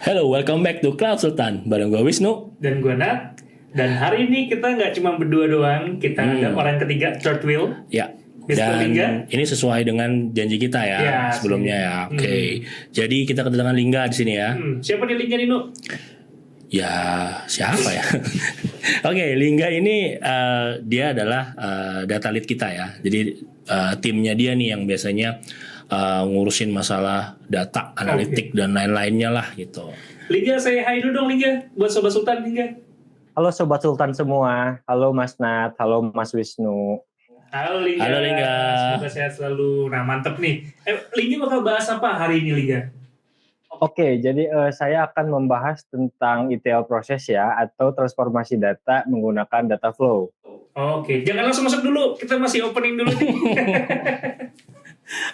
Hello, welcome back to Cloud Sultan. Bareng gue Wisnu. Dan gue Nat. Dan hari ini kita nggak cuma berdua doang, kita ada orang ketiga, third wheel, Ya, Mr. Lingga. dan ini sesuai dengan janji kita ya, Ya, sebelumnya ya. Oke. Jadi kita kedatangan Lingga di sini ya. Siapa nih Lingga Nino? Ya, siapa ya? Oke, Lingga ini dia adalah data lead kita ya. Jadi timnya dia nih yang biasanya ngurusin masalah data, analitik dan lain-lainnya lah gitu. Lingga, saya hai dulu dong Lingga, buat Sobat Sultan Lingga. Halo Sobat Sultan semua, halo Mas Nat, halo Mas Wisnu. Halo Lingga. Halo Lingga. Semoga sehat selalu. Nah mantep nih. Lingga bakal bahas apa hari ini Lingga? Oke, jadi saya akan membahas tentang ETL proses ya, atau transformasi data menggunakan data flow. Oke, jangan langsung masuk dulu, kita masih opening dulu nih.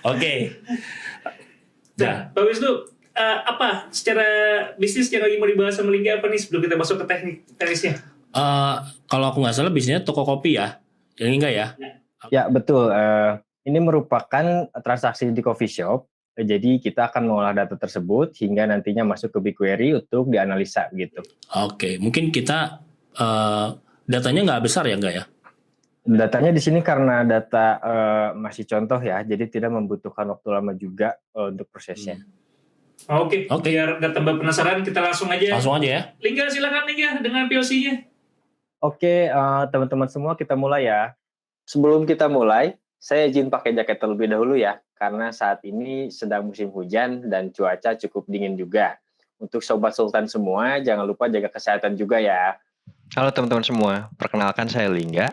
Oke. Nah, Pak Wisnu, apa secara bisnis yang lagi mau dibahas sama Lingga apa nih sebelum kita masuk ke teknisnya? Kalau aku nggak salah bisnisnya toko kopi ya, ini enggak ya? Ya betul, ini merupakan transaksi di coffee shop. Jadi kita akan mengolah data tersebut hingga nantinya masuk ke BigQuery untuk dianalisa gitu. Oke, mungkin kita datanya nggak besar ya, enggak ya? Datanya di sini karena data masih contoh ya, jadi tidak membutuhkan waktu lama juga untuk prosesnya. Oke. Biar nggak tambah penasaran, kita langsung aja. Langsung aja ya. Lingga, silakan Lingga dengan POC-nya. Oke, teman-teman semua kita mulai ya. Sebelum kita mulai, saya izin pakai jaket terlebih dahulu ya, karena saat ini sedang musim hujan dan cuaca cukup dingin juga. Untuk Sobat Sultan semua, jangan lupa jaga kesehatan juga ya. Halo teman-teman semua, perkenalkan saya Lingga.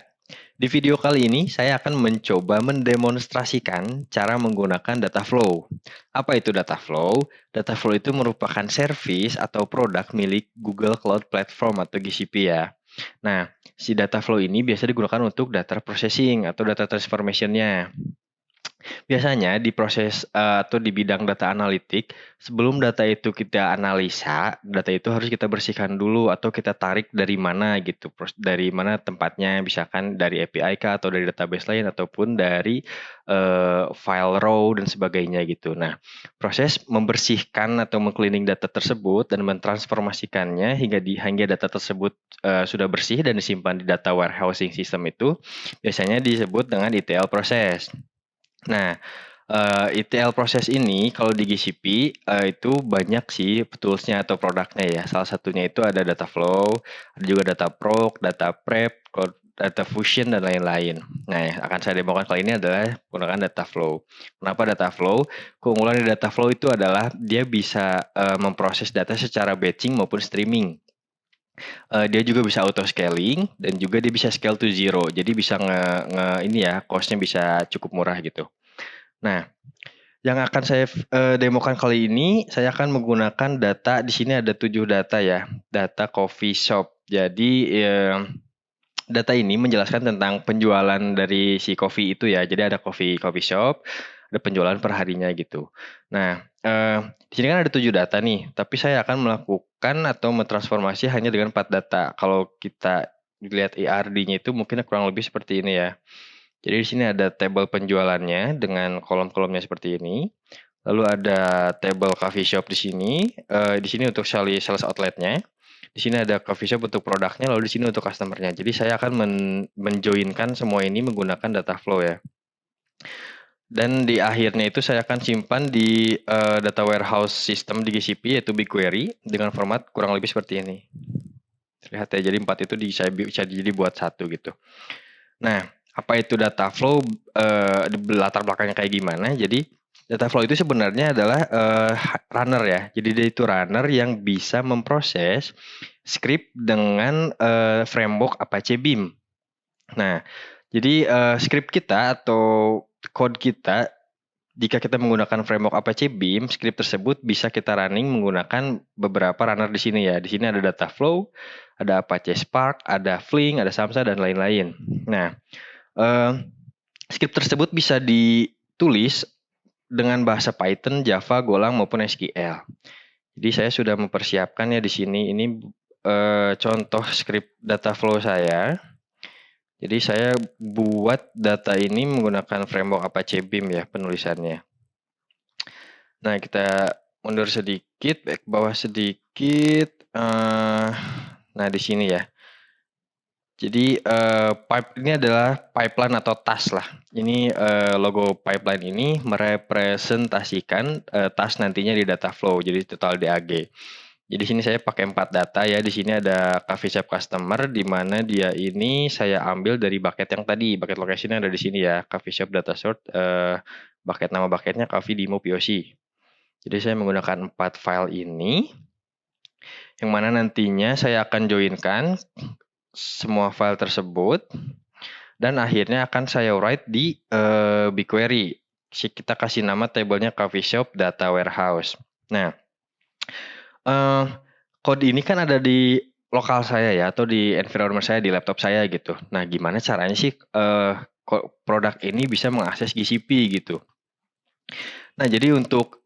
Di video kali ini saya akan mencoba mendemonstrasikan cara menggunakan data flow. Apa itu data flow? Data flow itu merupakan service atau produk milik Google Cloud Platform atau GCP ya. Nah, si data flow ini biasa digunakan untuk data processing atau data transformation-nya. Biasanya di proses atau di bidang data analitik, sebelum data itu kita analisa, data itu harus kita bersihkan dulu atau kita tarik dari mana gitu, dari mana tempatnya, misalkan dari API kah atau dari database lain ataupun dari file raw dan sebagainya gitu. Nah, proses membersihkan atau mengcleaning data tersebut dan mentransformasikannya hingga data tersebut sudah bersih dan disimpan di data warehousing system itu biasanya disebut dengan ETL proses. Nah, ETL proses ini kalau di GCP itu banyak sih tools-nya atau produknya ya. Salah satunya itu ada data flow, ada juga data proc, data prep, data fusion dan lain-lain. Nah, yang akan saya demokan kali ini adalah menggunakan data flow. Kenapa data flow? Keunggulan dari data flow itu adalah dia bisa memproses data secara batching maupun streaming. Dia juga bisa auto scaling dan juga dia bisa scale to zero. Jadi bisa ini ya, cost-nya bisa cukup murah gitu. Nah, yang akan saya demokan kali ini, saya akan menggunakan data. Di sini ada 7 data ya, data coffee shop. Jadi data ini menjelaskan tentang penjualan dari si coffee itu ya. Jadi ada coffee shop, ada penjualan per harinya gitu. Nah, di sini kan ada 7 data nih, tapi saya akan melakukan atau mentransformasi hanya dengan 4 data. Kalau kita lihat ERD-nya itu mungkin kurang lebih seperti ini ya. Jadi di sini ada tabel penjualannya dengan kolom-kolomnya seperti ini. Lalu ada tabel coffee shop di sini. Di sini untuk sales outletnya. Di sini ada coffee shop untuk produknya. Lalu di sini untuk customernya. Jadi saya akan menjoinkan semua ini menggunakan data flow ya. Dan di akhirnya itu saya akan simpan di data warehouse system di GCP yaitu BigQuery dengan format kurang lebih seperti ini. Terlihat ya. Jadi 4 itu bisa jadi buat satu gitu. Nah, apa itu data flow, latar belakangnya kayak gimana. Jadi data flow itu sebenarnya adalah runner ya. Jadi dia itu runner yang bisa memproses script dengan framework Apache Beam. Nah, jadi script kita atau code kita jika kita menggunakan framework Apache Beam, script tersebut bisa kita running menggunakan beberapa runner di sini ya. Di sini ada data flow, ada Apache Spark, ada Flink, ada Samza dan lain-lain. Nah, script tersebut bisa ditulis dengan bahasa Python, Java, Golang maupun SQL. Jadi saya sudah mempersiapkan ya di sini. Ini contoh script data flow saya. Jadi saya buat data ini menggunakan framework Apache Beam ya penulisannya. Nah, kita mundur sedikit, back bawah sedikit. Nah, di sini ya. Jadi pipe ini adalah pipeline atau task lah. Ini logo pipeline ini merepresentasikan task nantinya di data flow. Jadi total DAG. Jadi di sini saya pakai 4 data ya. Di sini ada coffee shop customer, di mana dia ini saya ambil dari bucket yang tadi. Bucket location ada di sini ya. Coffee shop data sort, bucket nama bucketnya coffee demo POC. Jadi saya menggunakan 4 file ini, yang mana nantinya saya akan joinkan semua file tersebut, dan akhirnya akan saya write di BigQuery. Kita kasih nama tabelnya coffee shop data warehouse. Nah, kode ini kan ada di lokal saya ya, atau di environment saya, di laptop saya gitu. Nah, gimana caranya sih produk ini bisa mengakses GCP gitu. Nah, jadi untuk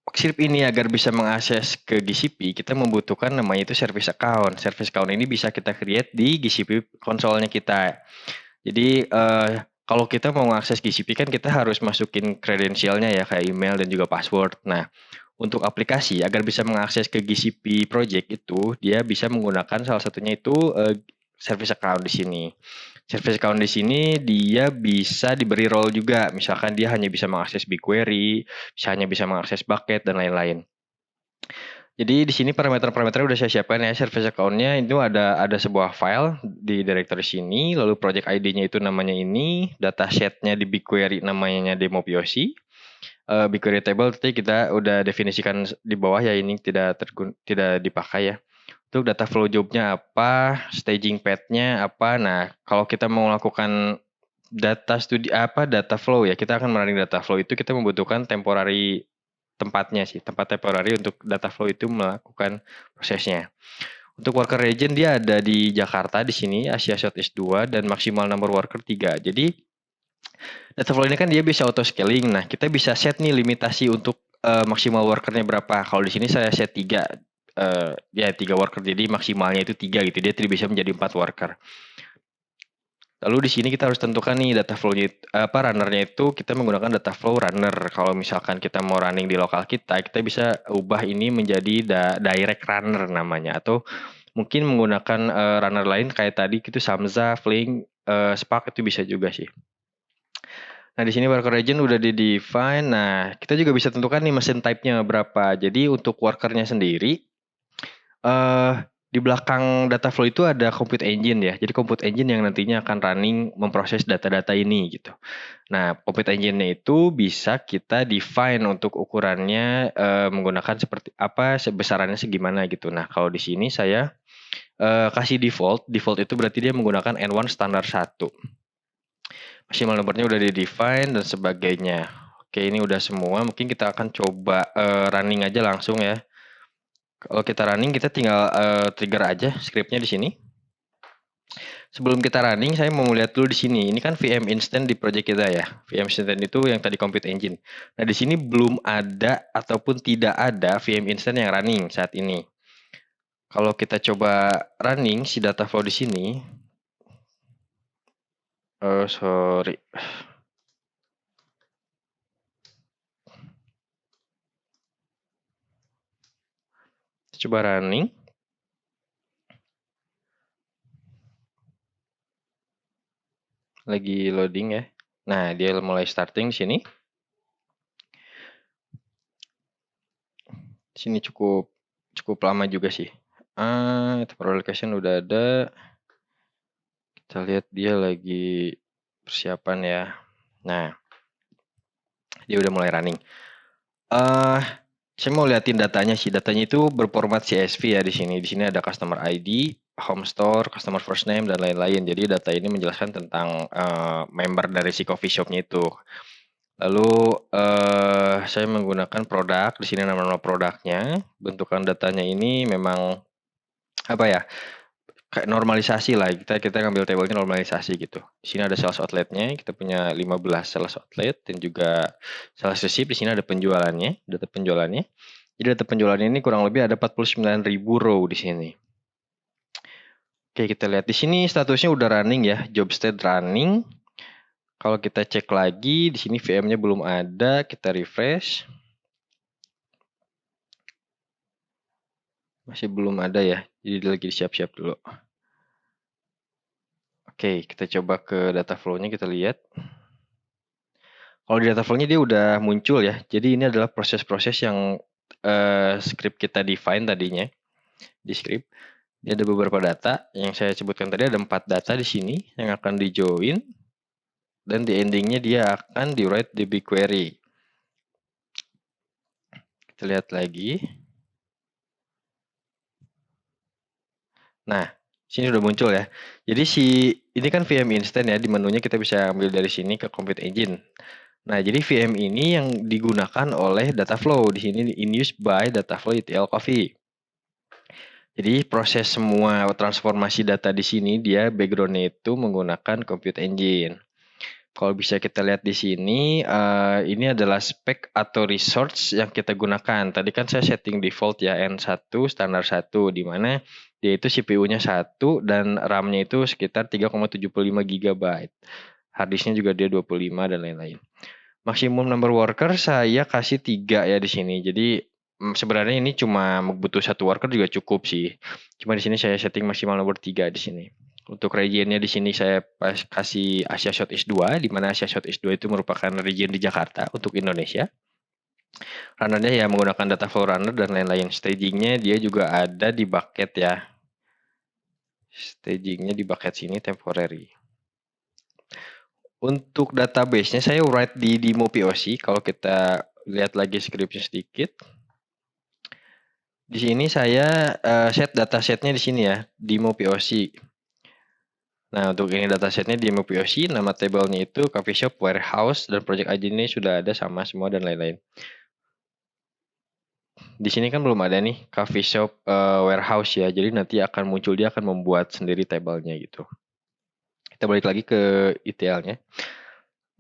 script ini agar bisa mengakses ke GCP, kita membutuhkan namanya itu service account. Service account ini bisa kita create di GCP konsolnya kita. Jadi kalau kita mau mengakses GCP kan kita harus masukin kredensialnya ya, kayak email dan juga password. Nah, untuk aplikasi agar bisa mengakses ke GCP project itu, dia bisa menggunakan salah satunya itu service account di sini. Service account di sini dia bisa diberi role juga. Misalkan dia hanya bisa mengakses BigQuery, hanya bisa mengakses bucket dan lain-lain. Jadi di sini parameter-parameternya udah saya siapkan ya. Service account-nya itu ada sebuah file di directory sini, lalu project ID-nya itu namanya ini, dataset-nya di BigQuery namanya demo POC. BigQuery table tadi kita udah definisikan di bawah ya, ini tidak dipakai ya. Untuk data flow job-nya apa, staging path-nya apa. Nah, kalau kita mau melakukan data flow ya, kita akan running data flow itu kita membutuhkan temporary tempatnya sih, tempat temporary untuk data flow itu melakukan prosesnya. Untuk worker region dia ada di Jakarta di sini, Asia Southeast 2 dan maksimal number worker 3. Jadi data flow ini kan dia bisa auto scaling. Nah, kita bisa set nih limitasi untuk maksimal workernya berapa. Kalau di sini saya set 3. Ya 3 worker, jadi maksimalnya itu 3 gitu, dia tidak bisa menjadi 4 worker. Lalu di sini kita harus tentukan nih data flow-nya runner-nya itu kita menggunakan data flow runner. Kalau misalkan kita mau running di lokal kita bisa ubah ini menjadi direct runner namanya, atau mungkin menggunakan runner lain kayak tadi gitu, Samza, Flink, Spark itu bisa juga sih. Nah, di sini worker region udah di-define. Nah, kita juga bisa tentukan nih mesin type-nya berapa. Jadi untuk workernya sendiri di belakang data flow itu ada compute engine ya. Jadi compute engine yang nantinya akan running memproses data-data ini gitu. Nah, compute engine-nya itu bisa kita define untuk ukurannya menggunakan seperti apa, besarannya segimana gitu. Nah, kalau di sini saya kasih default. Default itu berarti dia menggunakan N1 standar 1. Maksimal nomornya udah di-define dan sebagainya. Oke, ini udah semua. Mungkin kita akan coba running aja langsung ya. Kalau kita running, kita tinggal trigger aja scriptnya di sini. Sebelum kita running, saya mau lihat dulu di sini. Ini kan VM instant di project kita ya. VM instant itu yang tadi compute engine. Nah, di sini belum ada ataupun tidak ada VM instant yang running saat ini. Kalau kita coba running si data flow di sini, sorry. Coba running. Lagi loading ya. Nah, dia mulai starting di sini. Di sini cukup lama juga sih. Temporal location udah ada. Kita lihat dia lagi persiapan ya. Nah, dia udah mulai running. Saya mau liatin datanya sih. Datanya itu berformat CSV ya di sini. Di sini ada customer ID, home store, customer first name dan lain-lain. Jadi data ini menjelaskan tentang member dari si coffee shopnya itu. Lalu saya menggunakan produk. Di sini nama-nama produknya. Bentukan datanya ini memang apa ya? Kayak normalisasi lah, kita ngambil tabelnya normalisasi gitu. Di sini ada sales outletnya, kita punya 15 sales outlet dan juga sales receipt. Di sini ada penjualannya, data penjualannya. Jadi data penjualannya ini kurang lebih ada 49.000 row di sini. Oke, kita lihat di sini statusnya udah running ya, job state running. Kalau kita cek lagi di sini VM-nya belum ada, kita refresh. Masih belum ada ya, jadi lagi siap-siap dulu. Oke, kita coba ke data flow-nya, kita lihat. Kalau di data flow-nya dia udah muncul ya. Jadi ini adalah proses-proses yang script kita define tadinya di script. Ini ada beberapa data yang saya sebutkan tadi, ada 4 data di sini yang akan di join dan di endingnya dia akan di write di BigQuery. Kita lihat lagi. Nah, sini udah muncul ya. Jadi ini kan VM instant ya, di menunya kita bisa ambil dari sini ke Compute Engine. Nah, jadi VM ini yang digunakan oleh Dataflow. Di sini in use by Dataflow ETL Coffee. Jadi proses semua transformasi data di sini dia background-nya itu menggunakan Compute Engine. Kalau bisa kita lihat di sini, ini adalah spek atau resource yang kita gunakan. Tadi kan saya setting default ya N1 standar 1, di mana dia itu CPU-nya 1 dan RAM-nya itu sekitar 3,75 GB. Hard disk-nya juga dia 25 dan lain-lain. Maksimum number worker saya kasih 3 ya di sini. Jadi sebenarnya ini cuma butuh 1 worker juga cukup sih. Cuma di sini saya setting maksimal nomor 3 di sini. Untuk region-nya di sini saya kasih Asia Southeast 2, di mana Asia Southeast 2 itu merupakan region di Jakarta untuk Indonesia. Runner-nya ya menggunakan data flow runner dan lain-lain. Staging-nya dia juga ada di bucket ya. Staging-nya di bucket sini temporary. Untuk database-nya saya write di demo POC. Kalau kita lihat lagi script-nya sedikit. Di sini saya set dataset-nya di sini ya, demo POC. Nah, untuk ini datasetnya demo POC, nama tabelnya itu coffee shop, warehouse, dan project ID ini sudah ada sama semua dan lain-lain. Di sini kan belum ada nih coffee shop, warehouse ya, jadi nanti akan muncul, dia akan membuat sendiri tabelnya gitu. Kita balik lagi ke ETL-nya.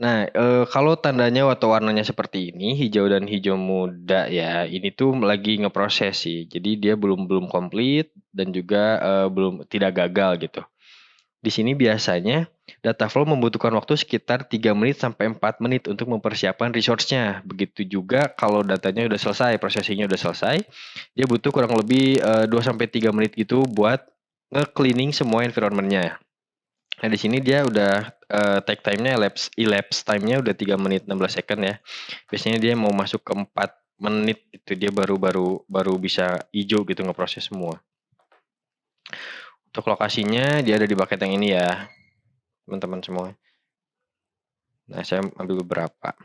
Nah, kalau tandanya atau warnanya seperti ini, hijau dan hijau muda ya, ini tuh lagi ngeproses sih. Jadi dia belum komplit dan juga tidak gagal gitu. Di sini biasanya Dataflow membutuhkan waktu sekitar 3 menit sampai 4 menit untuk mempersiapkan resource-nya. Begitu juga kalau datanya udah selesai, processing-nya udah selesai, dia butuh kurang lebih 2 sampai 3 menit gitu buat nge-cleaning semua environment-nya. Nah, di sini dia udah take time-nya, elapsed time-nya udah 3 menit 16 second ya. Biasanya dia mau masuk ke 4 menit itu dia baru bisa hijau gitu ngeproses semua. Untuk lokasinya dia ada di bucket yang ini ya, teman-teman semua. Nah, saya ambil beberapa.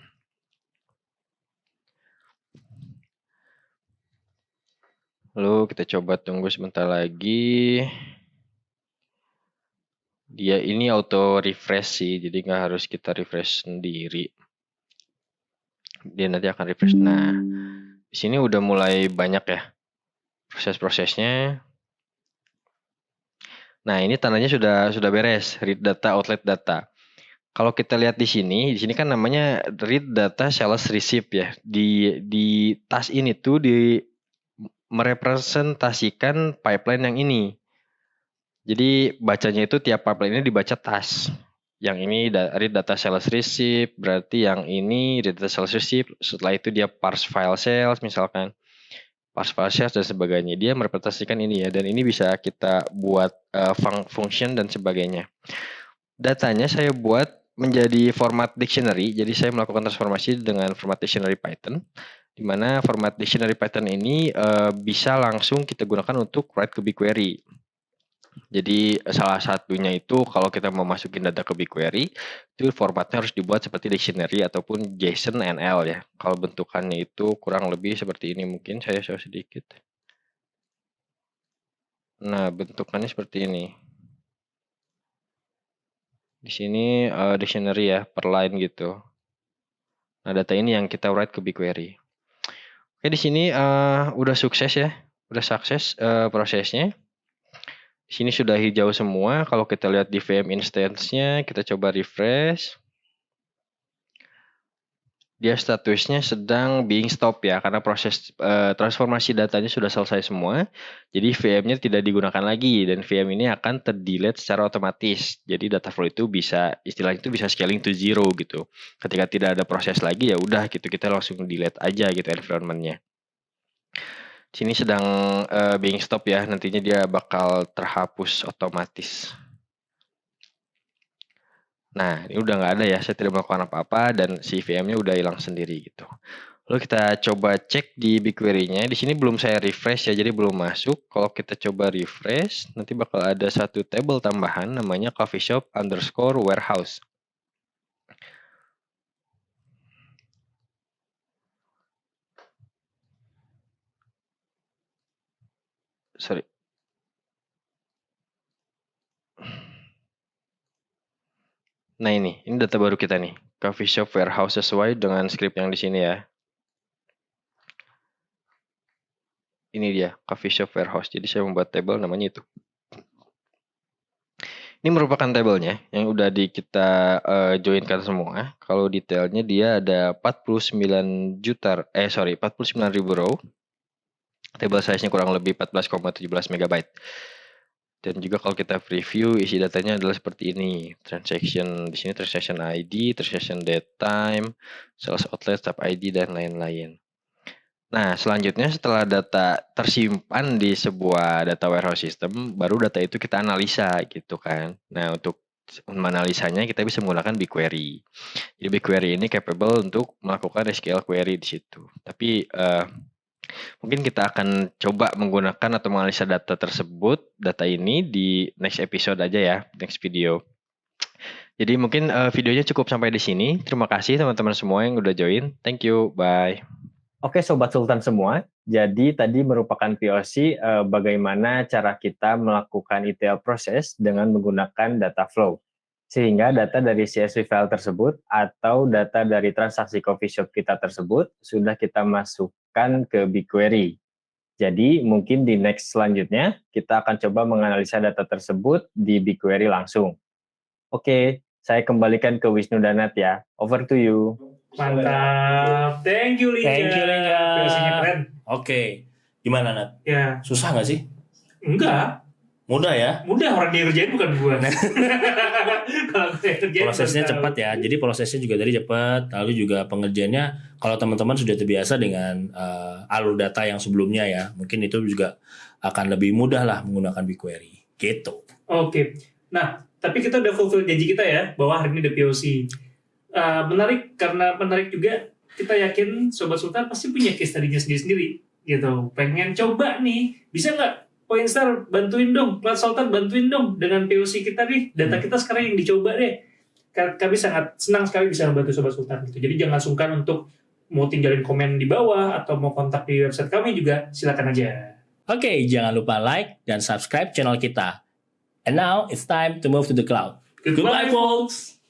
Lalu kita coba tunggu sebentar lagi. Dia ini auto refresh sih, jadi nggak harus kita refresh sendiri. Dia nanti akan refresh. Nah, di sini udah mulai banyak ya proses-prosesnya. Nah, ini tandanya sudah beres, read data, outlet data. Kalau kita lihat di sini kan namanya read data sales receipt ya. Di task ini tuh merepresentasikan pipeline yang ini. Jadi bacanya itu tiap pipeline ini dibaca task. Yang ini read data sales receipt, berarti yang ini read data sales receipt, setelah itu dia parse file sales misalkan. Parse file sales dan sebagainya. Dia merepresentasikan ini ya, dan ini bisa kita buat function dan sebagainya. Datanya saya buat menjadi format dictionary, jadi saya melakukan transformasi dengan format dictionary Python, di mana format dictionary Python ini bisa langsung kita gunakan untuk write ke BigQuery. Jadi salah satunya itu kalau kita mau masukin data ke BigQuery, itu formatnya harus dibuat seperti dictionary ataupun JSON NL ya. Kalau bentukannya itu kurang lebih seperti ini, mungkin saya show sedikit. Nah, bentukannya seperti ini. Di sini dictionary ya, per line gitu. Nah, data ini yang kita write ke BigQuery. Oke, di sini udah sukses ya, udah sukses prosesnya. Di sini sudah hijau semua. Kalau kita lihat di VM instance-nya, kita coba refresh. Dia statusnya sedang being stop ya, karena proses transformasi datanya sudah selesai semua. Jadi VM-nya tidak digunakan lagi dan VM ini akan terdelete secara otomatis. Jadi data flow itu bisa, istilahnya itu bisa scaling to zero gitu. Ketika tidak ada proses lagi ya udah gitu, kita langsung delete aja gitu environment-nya. Sini sedang being stop ya, nantinya dia bakal terhapus otomatis. Nah, ini udah nggak ada ya, saya tidak melakukan apa-apa dan si VM-nya udah hilang sendiri gitu. Lalu kita coba cek di BigQuery-nya. Di sini belum saya refresh ya, jadi belum masuk. Kalau kita coba refresh, nanti bakal ada satu table tambahan namanya coffeeshop_warehouse. Sorry. Nah ini data baru kita nih. Coffeeshop warehouse sesuai dengan script yang di sini ya. Ini dia, coffeeshop warehouse. Jadi saya membuat table namanya itu. Ini merupakan tabelnya yang udah kita joinkan semua. Kalau detailnya dia ada 49 ribu row. Table size-nya kurang lebih 14,17 megabyte. Dan juga kalau kita preview isi datanya adalah seperti ini. Transaction di sini transaction ID, transaction date time, sales outlet, sub ID dan lain-lain. Nah, selanjutnya setelah data tersimpan di sebuah data warehouse system, baru data itu kita analisa gitu kan. Nah, untuk menganalisanya kita bisa menggunakan BigQuery. Jadi BigQuery ini capable untuk melakukan SQL query di situ. Tapi mungkin kita akan coba menggunakan atau menganalisa data tersebut, data ini di next episode aja ya, next video. Jadi mungkin videonya cukup sampai di sini. Terima kasih teman-teman semua yang udah join. Thank you, bye. Oke Sobat Sultan semua, jadi tadi merupakan POC bagaimana cara kita melakukan ETL proses dengan menggunakan data flow. Sehingga data dari CSV file tersebut atau data dari transaksi coffee shop kita tersebut sudah kita masukkan ke BigQuery. Jadi mungkin di next selanjutnya kita akan coba menganalisa data tersebut di BigQuery langsung. Oke, saya kembalikan ke Wisnu Danat ya. Over to you. Mantap. Thank you Lingga. Thank you, Lingga. POC-nya keren. Oke, gimana Nat? Ya, Susah nggak sih? enggak. Mudah ya? Mudah, orang dia kerjain bukan gua. Kalau gue kerjain Prosesnya baru tahu. cepat ya. Jadi prosesnya juga tadi cepat. Lalu juga pengerjaannya kalau teman-teman sudah terbiasa dengan alur data yang sebelumnya ya, mungkin itu juga akan lebih mudah lah menggunakan BigQuery. Gitu. Oke. Nah, tapi kita udah fulfill janji kita ya bahwa hari ini ada POC. Menarik karena menarik juga, kita yakin Sobat Sultan pasti punya case study-nya sendiri-sendiri gitu. Pengen coba nih, bisa nggak Poinstar bantuin dong, Plat Sultan bantuin dong dengan POC kita nih, data kita sekarang yang dicoba deh. Kami sangat senang sekali bisa membantu Sobat Sultan gitu. Jadi jangan sungkan untuk mau tinggalin komen di bawah atau mau kontak di website kami juga, silakan aja. Oke, jangan lupa like dan subscribe channel kita. And now it's time to move to the cloud. Goodbye, folks.